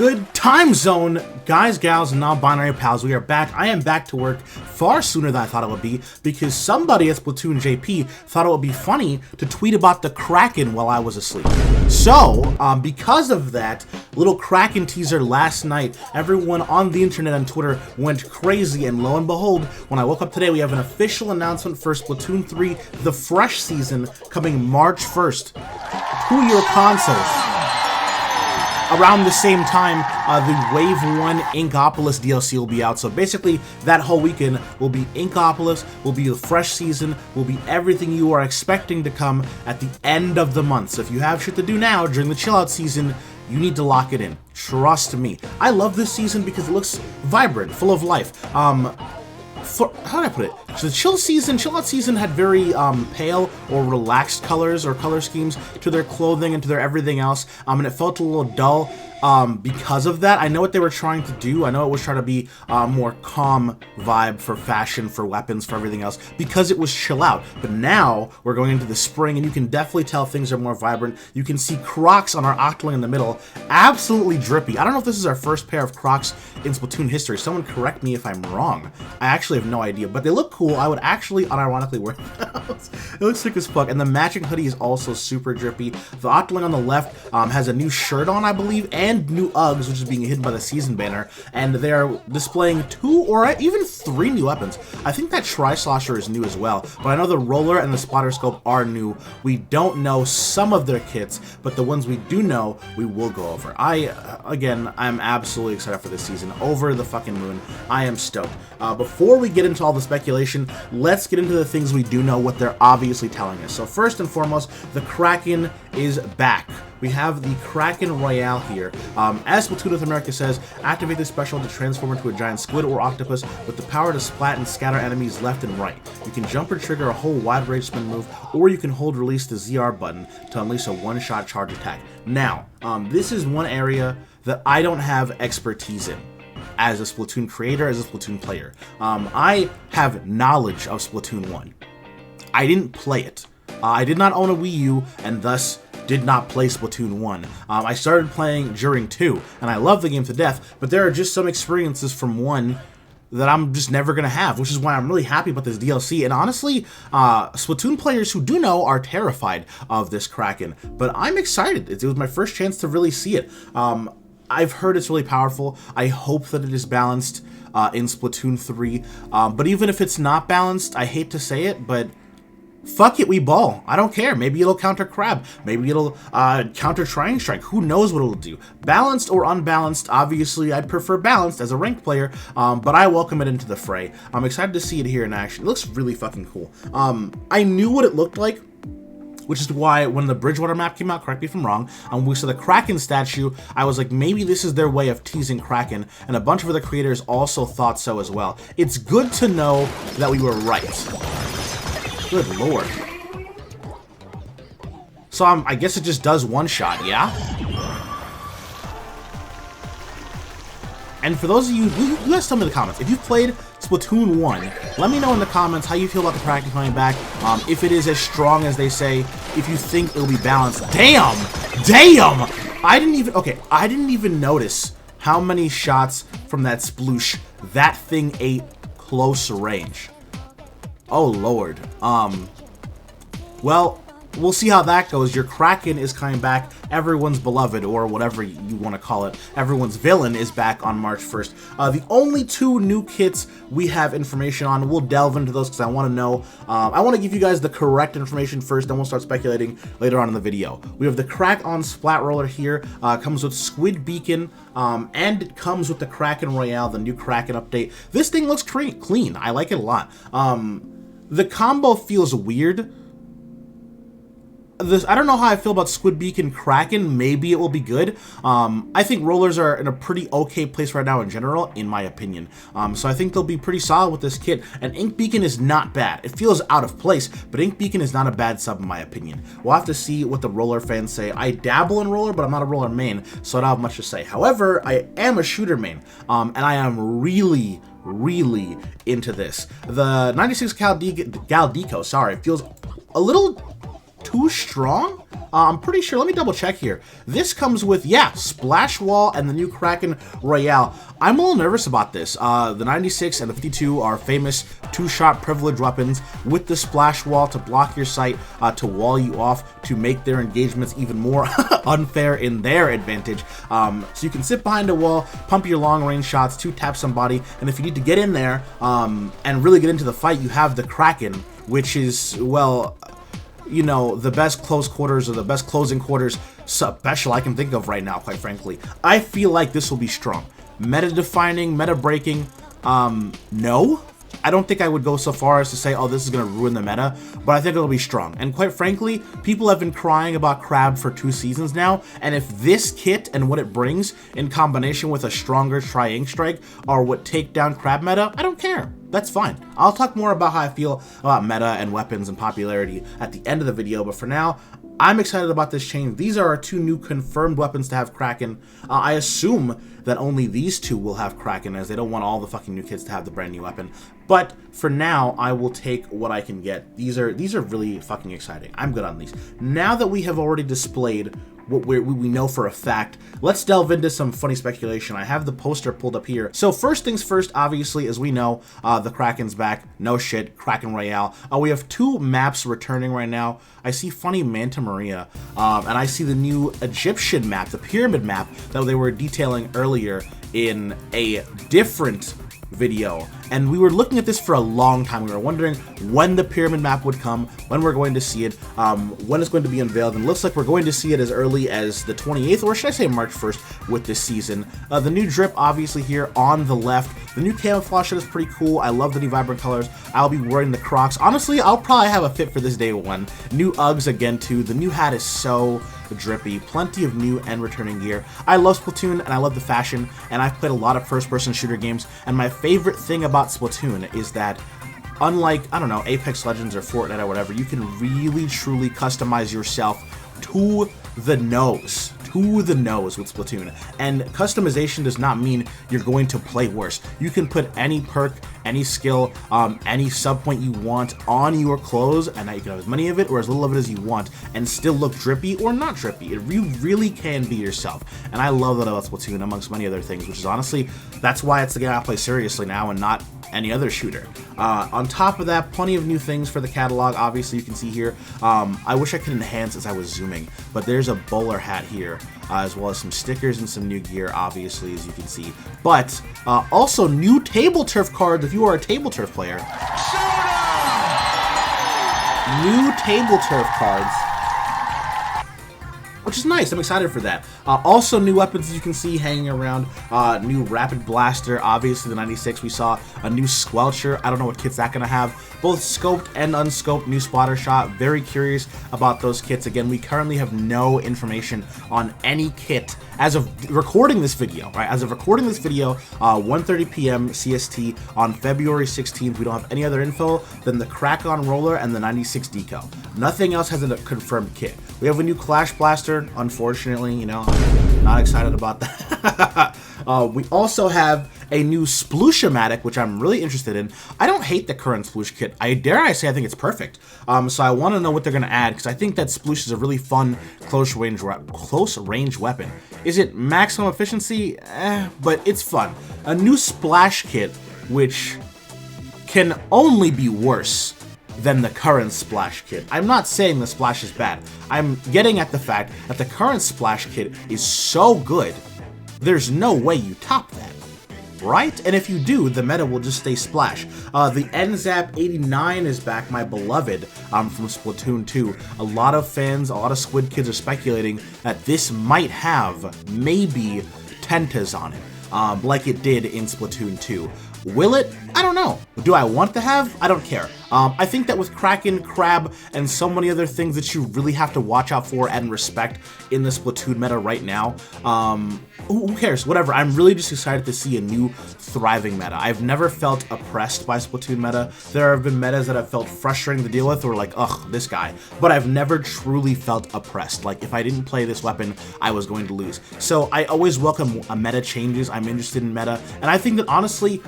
Good time zone, guys, gals, and non-binary pals. We are back. I am back to work far sooner than I thought it would be because somebody at Splatoon JP thought it would be funny to tweet about the Kraken while I was asleep. So, because of that little Kraken teaser last night, everyone on the internet and Twitter went crazy, and lo and behold, when I woke up today, we have an official announcement for Splatoon 3, the Fresh Season, coming March 1st to your consoles. Around the same time, the Wave 1 INKOPOLIS DLC will be out. So basically, that whole weekend will be INKOPOLIS, will be the Fresh Season, will be everything you are expecting to come at the end of the month. So if you have shit to do now during the chill out season, you need to lock it in. Trust me. I love this season because it looks vibrant, full of life. How do I put it? So the chill out season had very pale or relaxed colors or color schemes to their clothing and to their everything else, and it felt a little dull because of that. I know what they were trying to do. I know it was trying to be more calm vibe for fashion, for weapons, for everything else, because it was chill out. But now we're going into the spring, and you can definitely tell things are more vibrant. You can see Crocs on our Octoling in the middle, absolutely drippy. I don't know if this is our first pair of Crocs in Splatoon history. Someone correct me if I'm wrong. I actually have no idea, but they look cool. I would actually unironically wear those. It looks sick as fuck, and the matching hoodie is also super drippy. The Octoling on the left has a new shirt on, I believe, and new Uggs, which is being hidden by the season banner, and they are displaying 2 or even 3 new weapons. I think that Tri-Slosher is new as well, but I know the Roller and the Spotter Scope are new. We don't know some of their kits, but the ones we do know, we will go over. I'm absolutely excited for this season. Over the fucking moon. I am stoked. Before we get into all the speculation, let's get into the things we do know, what they're obviously telling us. So first and foremost, the Kraken is back. We have the Kraken Royale here. As Splatoon North America says, activate this special to transform into a giant squid or octopus with the power to splat and scatter enemies left and right. You can jump or trigger a whole wide range spin move, or you can hold release the ZR button to unleash a one-shot charge attack. Now, this is one area that I don't have expertise in as a Splatoon creator, as a Splatoon player. I have knowledge of Splatoon 1. I didn't play it. I did not own a Wii U, and thus did not play Splatoon 1. I started playing during 2, and I love the game to death, but there are just some experiences from 1 that I'm just never going to have, which is why I'm really happy about this DLC. And honestly, Splatoon players who do know are terrified of this Kraken, but I'm excited. It was my first chance to really see it. I've heard it's really powerful. I hope that it is balanced in Splatoon 3, but even if it's not balanced, I hate to say it, but fuck it, we ball. I don't care. Maybe it'll counter Crab. Maybe it'll counter Trying Strike. Who knows what it'll do? Balanced or unbalanced, obviously I'd prefer balanced as a ranked player, but I welcome it into the fray. I'm excited to see it here in action. It looks really fucking cool. I knew what it looked like, which is why when the Bridgewater map came out, correct me if I'm wrong, and we saw the Kraken statue, I was like, maybe this is their way of teasing Kraken, and a bunch of other creators also thought so as well. It's good to know that we were right. Good lord. So I guess it just does one shot, yeah? And for those of you guys tell me in the comments, if you've played Splatoon 1, let me know in the comments how you feel about the Kraken coming back, if it is as strong as they say, if you think it'll be balanced. Damn! Damn! I didn't even notice how many shots from that sploosh that thing ate close range. Oh lord. Well, we'll see how that goes. Your Kraken is coming back. Everyone's beloved, or whatever you want to call it. Everyone's villain is back on March 1st. The only 2 new kits we have information on, we'll delve into those because I want to know. I want to give you guys the correct information first, then we'll start speculating later on in the video. We have the Crack-On Splat Roller here. Comes with Squid Beacon, and it comes with the Kraken Royale, the new Kraken update. This thing looks clean. I like it a lot. The combo feels weird. I don't know how I feel about Squid Beacon Kraken. Maybe it will be good. I think rollers are in a pretty okay place right now in general, in my opinion. So I think they'll be pretty solid with this kit. And Ink Beacon is not bad. It feels out of place, but Ink Beacon is not a bad sub in my opinion. We'll have to see what the roller fans say. I dabble in roller, but I'm not a roller main, so I don't have much to say. However, I am a shooter main, and I am really into this. The 96 Gal Deco, sorry, feels a little too strong. I'm pretty sure, let me double check here. This comes with, yeah, Splash Wall and the new Kraken Royale. I'm a little nervous about this. The 96 and the 52 are famous two-shot privilege weapons with the Splash Wall to block your sight, to wall you off, to make their engagements even more unfair in their advantage. So you can sit behind a wall, pump your long-range shots, two-tap somebody, and if you need to get in there and really get into the fight, you have the Kraken, which is, well, you know, the best close quarters or the best closing quarters special I can think of right now, quite frankly. I feel like this will be strong. Meta defining, meta breaking, no. I don't think I would go so far as to say, oh, this is going to ruin the meta, but I think it'll be strong. And quite frankly, people have been crying about Crab for 2 seasons now, and if this kit and what it brings in combination with a stronger Tri-Ink Strike are what take down Crab meta, I don't care. That's fine. I'll talk more about how I feel about meta and weapons and popularity at the end of the video, but for now, I'm excited about this change. These are our 2 new confirmed weapons to have Kraken. I assume that only these 2 will have Kraken, as they don't want all the fucking new kids to have the brand new weapon. But for now, I will take what I can get. These are really fucking exciting. I'm good on these. Now that we have already displayed what we know for a fact, let's delve into some funny speculation. I have the poster pulled up here. So first things first, obviously, as we know, the Kraken's back. No shit, Kraken Royale. We have 2 maps returning right now. I see funny Manta Maria, and I see the new Egyptian map, the pyramid map that they were detailing earlier in a different video, and we were looking at this for a long time. We were wondering when the pyramid map would come, when we're going to see it, when it's going to be unveiled, and it looks like we're going to see it as early as the 28th, or should I say March 1st with this season. The new drip obviously here on the left. The new camouflage shit is pretty cool. I love the new vibrant colors. I'll be wearing the Crocs. Honestly, I'll probably have a fit for this day 1. New Uggs again too. The new hat is so drippy. Plenty of new and returning gear. I love Splatoon and I love the fashion, and I've played a lot of first-person shooter games, and my favorite thing about Splatoon is that unlike, I don't know, Apex Legends or Fortnite or whatever, you can really truly customize yourself to the nose with Splatoon. And customization does not mean you're going to play worse. You can put any perk, any skill, any sub point you want on your clothes, and you can have as many of it or as little of it as you want, and still look drippy or not drippy. You really can be yourself, and I love that about Splatoon, amongst many other things, which is honestly, that's why it's the game I play seriously now and not any other shooter. On top of that, plenty of new things for the catalog. Obviously, you can see here. I wish I could enhance as I was zooming, but there's a bowler hat here, as well as some stickers and some new gear, obviously, as you can see. But also new table turf cards if you are a table turf player. New table turf cards, which is nice. I'm excited for that. Also new weapons, as you can see, hanging around. New Rapid Blaster, obviously the 96. We saw a new Squelcher. I don't know what kit's that gonna have. Both scoped and unscoped new Splatter Shot. Very curious about those kits. Again, we currently have no information on any kit as of recording this video, right? As of recording this video, 1:30 p.m. CST on February 16th. We don't have any other info than the Crack-On Roller and the 96 Deco. Nothing else has a confirmed kit. We have a new Clash Blaster, unfortunately, you know, not excited about that. We also have a new Sploosh-O-Matic, which I'm really interested in. I don't hate the current Sploosh kit. I say I think it's perfect. So I want to know what they're going to add, because I think that Sploosh is a really fun close range weapon. Is it maximum efficiency? But it's fun. A new Splash kit, which can only be worse than the current Splash kit. I'm not saying the Splash is bad. I'm getting at the fact that the current Splash kit is so good, there's no way you top that, right? And if you do, the meta will just stay Splash. The NZAP 89 is back, my beloved, from Splatoon 2. A lot of fans, a lot of Squid Kids are speculating that this might have maybe Tentas on it, like it did in Splatoon 2. Will it? I don't know. Do I want to have? I don't care. I think that with Kraken, Crab, and so many other things that you really have to watch out for and respect in the Splatoon meta right now, who cares? Whatever. I'm really just excited to see a new thriving meta. I've never felt oppressed by Splatoon meta. There have been metas that I've felt frustrating to deal with, or like, ugh, this guy. But I've never truly felt oppressed. Like, if I didn't play this weapon, I was going to lose. So I always welcome a meta changes. I'm interested in meta. And I think that, honestly,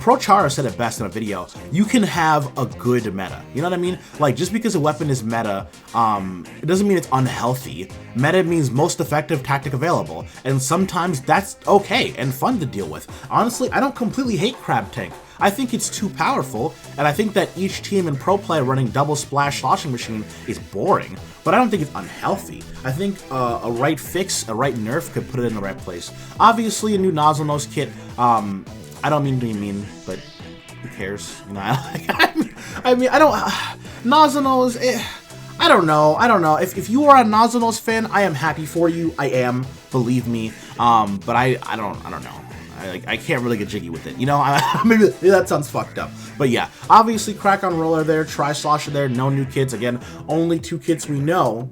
Pro Chara said it best in a video. You can have a good meta. You know what I mean? Like, just because a weapon is meta, it doesn't mean it's unhealthy. Meta means most effective tactic available, and sometimes that's okay and fun to deal with. Honestly, I don't completely hate Crab Tank. I think it's too powerful, and I think that each team in pro play running double splash sloshing machine is boring, but I don't think it's unhealthy. I think a right fix, a right nerf could put it in the right place. Obviously, a new Nozzle Nose kit, I don't mean to be mean, but who cares? You know, I don't, Nozzle Nose, I don't know. If you are a Nozzle Nose fan, I am happy for you. I am, believe me. But I don't know. I can't really get jiggy with it, you know. Maybe that sounds fucked up, but yeah. Obviously, Crack on Roller there, Try Slosher there. No new kits. Again, only 2 kits we know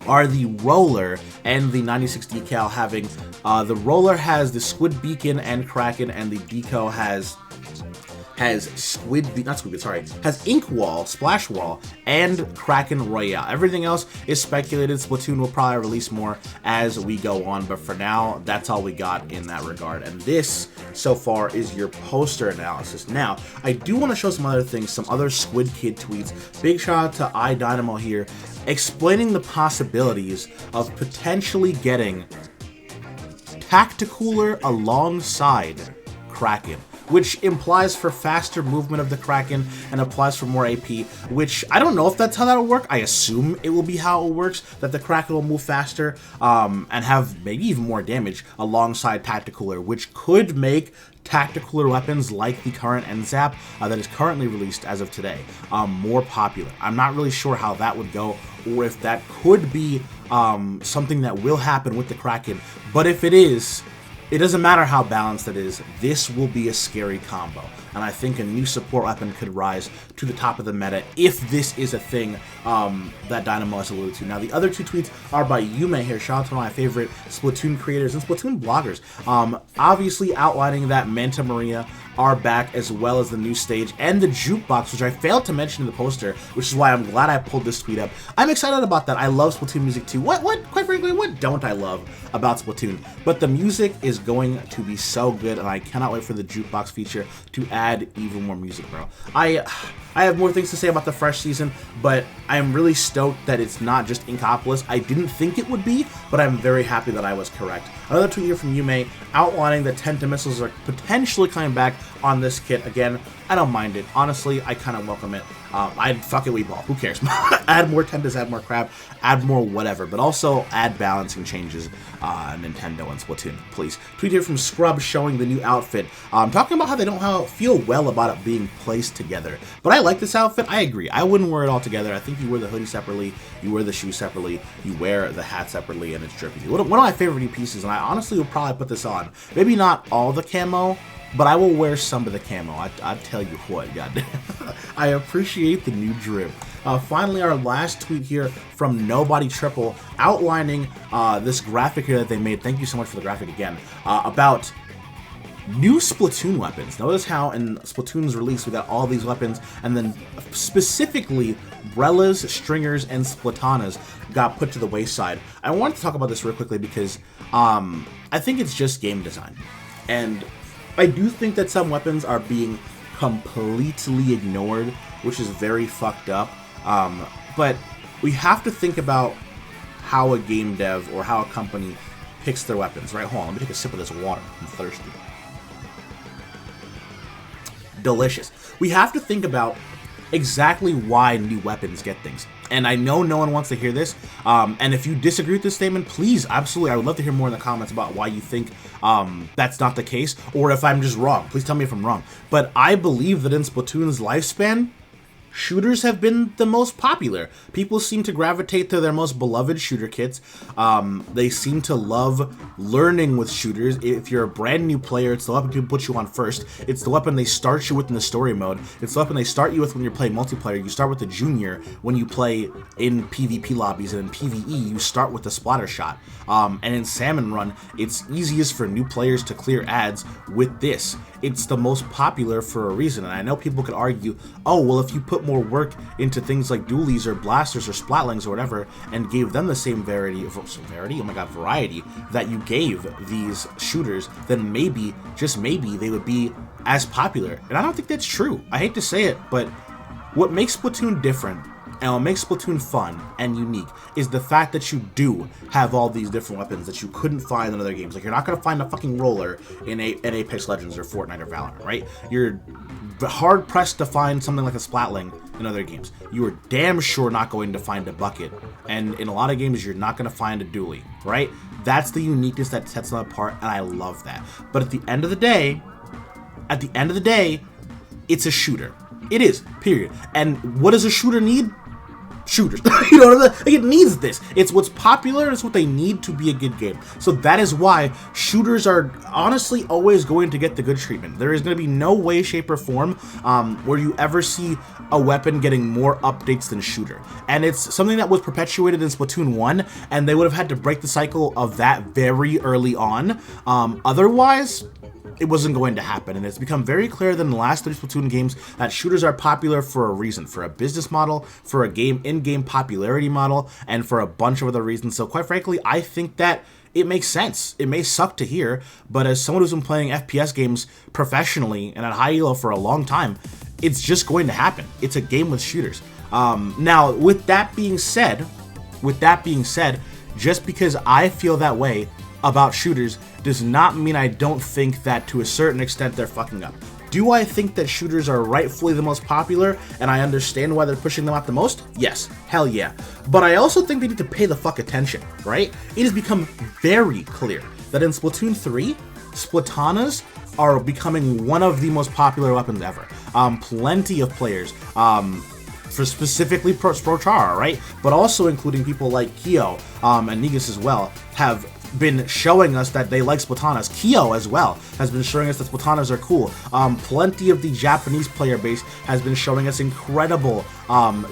are the Roller and the 96 decal. Having the Roller has the Squid Beacon and Kraken, and the decal has has Ink Wall, Splash Wall, and Kraken Royale. Everything else is speculated. Splatoon will probably release more as we go on, but for now, that's all we got in that regard. And this, so far, is your poster analysis. Now, I do want to show some other things, some other Squid Kid tweets. Big shout out to iDynamo here, explaining the possibilities of potentially getting Tacticooler alongside Kraken, which implies for faster movement of the Kraken and applies for more AP, which I don't know if that's how that'll work. I assume it will be how it works, that the Kraken will move faster and have maybe even more damage alongside Tacticooler, which could make Tacticooler weapons like the current NZAP that is currently released as of today more popular. I'm not really sure how that would go, or if that could be something that will happen with the Kraken, but if it is, it doesn't matter how balanced it is, this will be a scary combo. And I think a new support weapon could rise to the top of the meta if this is a thing that Dynamo has alluded to. Now, the other 2 tweets are by Yume here. Shout out to one of my favorite Splatoon creators and Splatoon bloggers. Obviously outlining that Manta Maria are back, as well as the new stage and the jukebox, which I failed to mention in the poster, which is why I'm glad I pulled this tweet up. I'm excited about that. I love Splatoon music too. Quite frankly, what don't I love about Splatoon? But the music is going to be so good, and I cannot wait for the jukebox feature to add even more music, bro. I have more things to say about the fresh season, but I am really stoked that it's not just Inkopolis. I didn't think it would be, but I'm very happy that I was correct. Another tweet here from Yume outlining that Tenta missiles are potentially coming back on this kit. Again, I don't mind it. Honestly, I kind of welcome it. I'd fuck it, we ball. Who cares? Add more Tentas, add more crap, add more whatever, but also add balancing changes Nintendo and Splatoon, please. Tweet here from Scrub showing the new outfit, talking about how they don't feel well about it being placed together. But I like this outfit. I agree. I wouldn't wear it all together. I think you wear the hoodie separately, you wear the shoes separately, you wear the hat separately, and it's drippy. One of my favorite new pieces, and I honestly would probably put this on. Maybe not all the camo, but I will wear some of the camo. I tell you what, goddamn. I appreciate the new drip. Finally, our last tweet here from Nobody Triple, outlining this graphic here that they made. Thank you so much for the graphic again. About new Splatoon weapons. Notice how in Splatoon's release we got all these weapons, and then specifically Brellas, Stringers, and Splatanas got put to the wayside. I wanted to talk about this real quickly because I think it's just game design. And I do think that some weapons are being completely ignored, which is very fucked up. But we have to think about how a game dev or how a company picks their weapons, right? Hold on, let me take a sip of this water. I'm thirsty. Delicious. We have to think about exactly why new weapons get things. And I know no one wants to hear this, and if you disagree with this statement, please, absolutely, I would love to hear more in the comments about why you think that's not the case, or if I'm just wrong. Please tell me if I'm wrong. But I believe that in Splatoon's lifespan, shooters have been the most popular. People seem to gravitate to their most beloved shooter kits. They seem to love learning with shooters. If you're a brand new player, it's the weapon people put you on first. It's the weapon they start you with in the story mode. It's the weapon they start you with when you're playing multiplayer. You start with the Junior when you play in PvP lobbies, and in PvE, you start with the Splatter Shot. And in Salmon Run, it's easiest for new players to clear ads with this. It's the most popular for a reason, and I know people could argue, oh, well, if you put put more work into things like dualies or blasters or splatlings or whatever, and gave them the same variety, variety that you gave these shooters, then maybe, just maybe, they would be as popular. And I don't think that's true. I hate to say it, but what makes Splatoon different and what makes Splatoon fun and unique is the fact that you do have all these different weapons that you couldn't find in other games. Like, you're not going to find a fucking roller in Apex Legends or Fortnite or Valorant, right? You're hard-pressed to find something like a Splatling in other games. You are damn sure not going to find a bucket. And in a lot of games, you're not going to find a dually, right? That's the uniqueness that sets them apart, and I love that. But at the end of the day, it's a shooter. It is, period. And what does a shooter need? Shooters. You know what I mean? Like, it needs this. It's what's popular. It's what they need to be a good game. So that is why shooters are honestly always going to get the good treatment. There is going to be no way, shape, or form where you ever see a weapon getting more updates than shooter. And it's something that was perpetuated in Splatoon 1, and they would have had to break the cycle of that very early on. Otherwise, it wasn't going to happen, and it's become very clear that in the last 3 Splatoon games that shooters are popular for a reason, for a business model, for a in-game popularity model, and for a bunch of other reasons. So quite frankly, I think that it makes sense. It may suck to hear, but as someone who's been playing FPS games professionally and at high elo for a long time, it's just going to happen. It's a game with shooters. Now, with that being said, just because I feel that way about shooters does not mean I don't think that to a certain extent they're fucking up. Do I think that shooters are rightfully the most popular and I understand why they're pushing them out the most? Yes, hell yeah. But I also think they need to pay the fuck attention, right? It has become very clear that in Splatoon 3, Splatanas are becoming one of the most popular weapons ever. Plenty of players, for specifically Pro Chara, right? But also including people like Kyo and Negus as well, have been showing us that they like Splatanas. Kyo as well has been showing us that Splatanas are cool. Plenty of the Japanese player base has been showing us incredible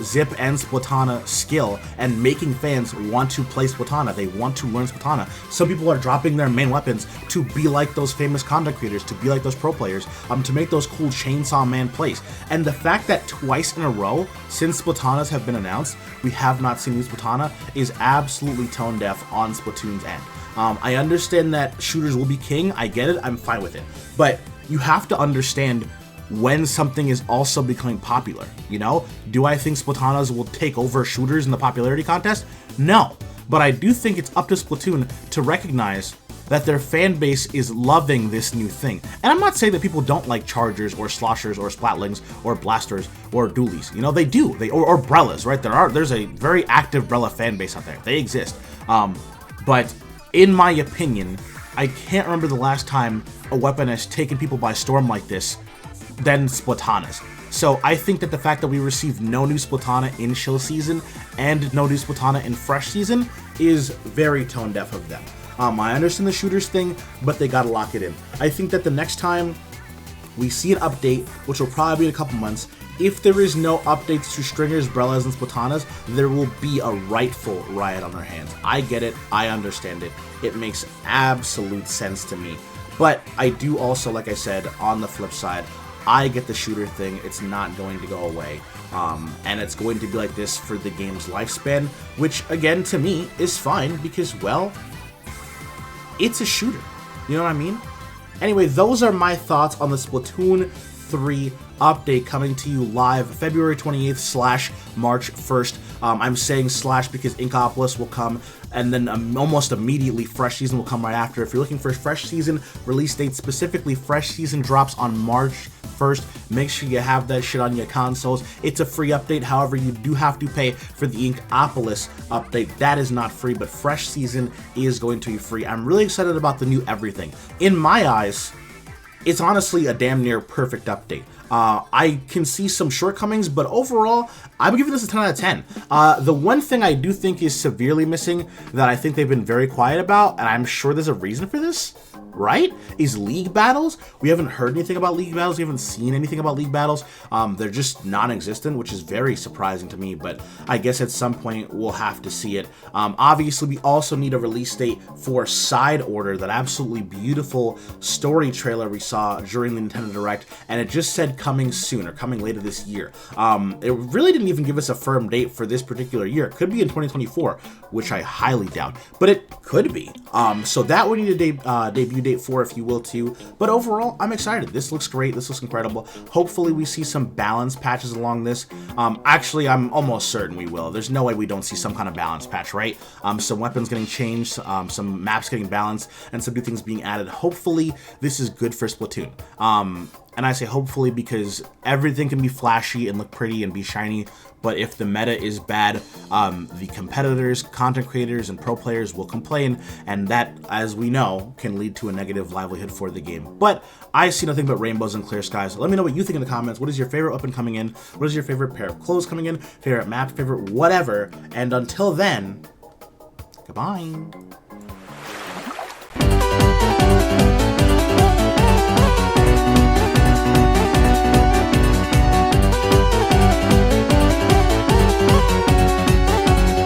Zip and Splatana skill and making fans want to play Splatana. They want to learn Splatana. Some people are dropping their main weapons to be like those famous content creators, to be like those pro players, to make those cool Chainsaw Man plays. And the fact that twice in a row since Splatanas have been announced, we have not seen new Splatana is absolutely tone deaf on Splatoon's end. I understand that shooters will be king. I get it. I'm fine with it. But you have to understand when something is also becoming popular, you know? Do I think Splatanas will take over shooters in the popularity contest? No. But I do think it's up to Splatoon to recognize that their fan base is loving this new thing. And I'm not saying that people don't like chargers or sloshers or splatlings or blasters or dualies. You know, they do. Or brellas, right? There's a very active brella fan base out there. They exist. But in my opinion, I can't remember the last time a weapon has taken people by storm like this than Splatanas. So I think that the fact that we received no new Splatana in chill season and no new Splatana in fresh season is very tone deaf of them. I understand the shooters thing, but they gotta lock it in. I think that the next time we see an update, which will probably be in a couple months, if there is no updates to Stringers, Brellas, and Splatanas, there will be a rightful riot on their hands. I get it. I understand it. It makes absolute sense to me. But I do also, like I said, on the flip side, I get the shooter thing. It's not going to go away. And it's going to be like this for the game's lifespan, which, again, to me, is fine because, well, it's a shooter. You know what I mean? Anyway, those are my thoughts on the Splatoon 3 update coming to you live February 28th / March 1st. I'm saying / because Inkopolis will come, and then almost immediately Fresh Season will come right after. If you're looking for Fresh Season release date, specifically Fresh Season drops on March 1st. Make sure you have that shit on your consoles. It's a free update, however, you do have to pay for the Inkopolis update. That is not free, but Fresh Season is going to be free. I'm really excited about the new everything. In my eyes, it's honestly a damn near perfect update. I can see some shortcomings, but overall, I'm giving this a 10 out of 10. The one thing I do think is severely missing that I think they've been very quiet about, and I'm sure there's a reason for this, right? Is League Battles? We haven't heard anything about League Battles. We haven't seen anything about League Battles. They're just non-existent, which is very surprising to me, but I guess at some point we'll have to see it. Obviously, we also need a release date for Side Order, that absolutely beautiful story trailer we saw during the Nintendo Direct, and it just said coming soon, or coming later this year. It really didn't even give us a firm date for this particular year. It could be in 2024, which I highly doubt, but it could be. So that would need a debut date for, if you will, too. But overall, I'm excited. This looks great. This looks incredible. Hopefully we see some balance patches along this. Actually, I'm almost certain we will. There's no way we don't see some kind of balance patch, right? Some weapons getting changed, some maps getting balanced, and some new things being added. Hopefully this is good for Splatoon. And I say hopefully because everything can be flashy and look pretty and be shiny, but if the meta is bad, the competitors, content creators, and pro players will complain, and that, as we know, can lead to a negative livelihood for the game. But I see nothing but rainbows and clear skies. Let me know what you think in the comments. What is your favorite weapon coming in? What is your favorite pair of clothes coming in? Favorite map, favorite whatever. And until then, goodbye.